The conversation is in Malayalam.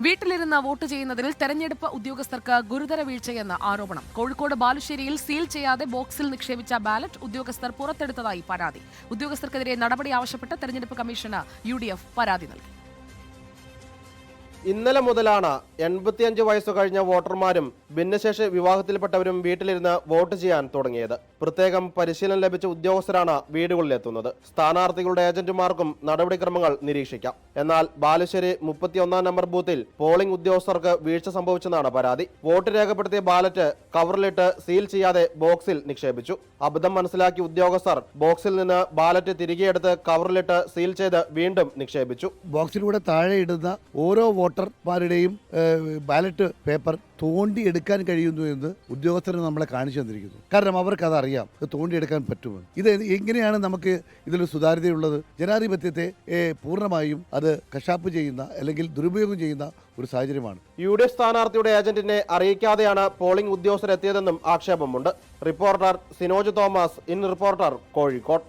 വീട്ടിലിരുന്ന് വോട്ട് ചെയ്യുന്നതിൽ തെരഞ്ഞെടുപ്പ് ഉദ്യോഗസ്ഥർക്ക് ഗുരുതര വീഴ്ചയെന്ന ആരോപണം. കോഴിക്കോട് ബാലുശ്ശേരിയിൽ സീൽ ചെയ്യാതെ ബോക്സിൽ നിക്ഷേപിച്ച ബാലറ്റ് ഉദ്യോഗസ്ഥർ പുറത്തെടുത്തതായി പരാതി. ഉദ്യോഗസ്ഥർക്കെതിരെ നടപടി ആവശ്യപ്പെട്ട് തെരഞ്ഞെടുപ്പ് കമ്മീഷന് UDF പരാതി നൽകി. ഇന്നലെ മുതലാണ് 85 വയസ്സ് കഴിഞ്ഞ വോട്ടർമാരും ഭിന്നശേഷി വിവാഹത്തിൽപ്പെട്ടവരും വീട്ടിലിരുന്ന് വോട്ട് ചെയ്യാൻ തുടങ്ങിയത്. പ്രത്യേകം പരിശീലനം ലഭിച്ച ഉദ്യോഗസ്ഥരാണ് വീടുകളിലെത്തുന്നത്. സ്ഥാനാർത്ഥികളുടെ ഏജന്റുമാർക്കും നടപടിക്രമങ്ങൾ നിരീക്ഷിക്കാം. എന്നാൽ ബാലുശ്ശേരി 31 നമ്പർ ബൂത്തിൽ പോളിംഗ് ഉദ്യോഗസ്ഥർക്ക് വീഴ്ച സംഭവിച്ചെന്നാണ് പരാതി. വോട്ട് രേഖപ്പെടുത്തിയ ബാലറ്റ് കവറിലിട്ട് സീൽ ചെയ്യാതെ ബോക്സിൽ നിക്ഷേപിച്ചു. അബദ്ധം മനസ്സിലാക്കിയ ഉദ്യോഗസ്ഥർ ബോക്സിൽ നിന്ന് ബാലറ്റ് തിരികെയെടുത്ത് കവറിലിട്ട് സീൽ ചെയ്ത് വീണ്ടും നിക്ഷേപിച്ചു. ബോക്സിലൂടെ താഴെ ഇടുന്ന ഓരോ വോട്ടർമാരുടെയും ബാലറ്റ് പേപ്പർ തോണ്ടിയെടുക്കാൻ കഴിയുന്നു എന്ന് ഉദ്യോഗസ്ഥർ നമ്മളെ കാണിച്ചു തന്നിരിക്കുന്നു. കാരണം അവർക്ക് അതറിയാം, തോണ്ടിയെടുക്കാൻ പറ്റുമെന്ന്. ഇത് എങ്ങനെയാണ് നമുക്ക് ഇതിൽ സുതാര്യതയുള്ളത്? ജനാധിപത്യത്തെ പൂർണ്ണമായും അത് കശാപ്പ് ചെയ്യുന്ന അല്ലെങ്കിൽ ദുരുപയോഗം ചെയ്യുന്ന ഒരു സാഹചര്യമാണ്. UDF സ്ഥാനാർത്ഥിയുടെ ഏജന്റിനെ അറിയിക്കാതെയാണ് പോളിംഗ് ഉദ്യോഗസ്ഥരെത്തിയതെന്നും ആക്ഷേപമുണ്ട്. Reporter Sinoj Thomas, in reporter, Kozhikode.